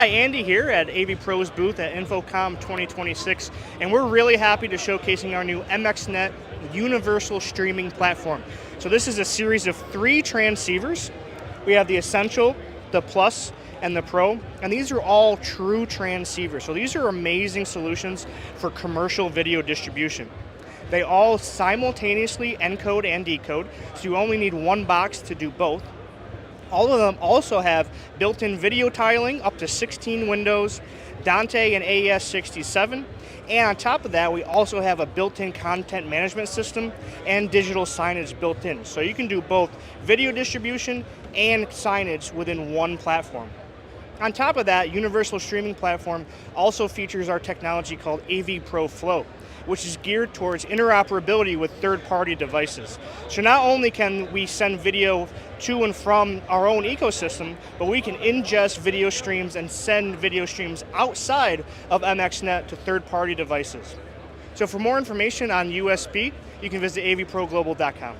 Hi, Andy here at AVPro's booth at InfoComm 2026, and we're really happy to showcasing our new MXnet universal streaming platform. So this is a series of 3 transceivers. We have the Essential, the Plus, and the Pro, and these are all true transceivers. So these are amazing solutions for commercial video distribution. They all simultaneously encode and decode, so you only need one box to do both. All of them also have built-in video tiling up to 16 windows, Dante and AES67, and on top of that we also have a built-in content management system and digital signage built in. So you can do both video distribution and signage within one platform. On top of that, universal streaming platform also features our technology called AVPro Flow, which is geared towards interoperability with third-party devices. So not only can we send video to and from our own ecosystem, but we can ingest video streams and send video streams outside of MXnet to third-party devices. So for more information on USB, you can visit avproglobal.com.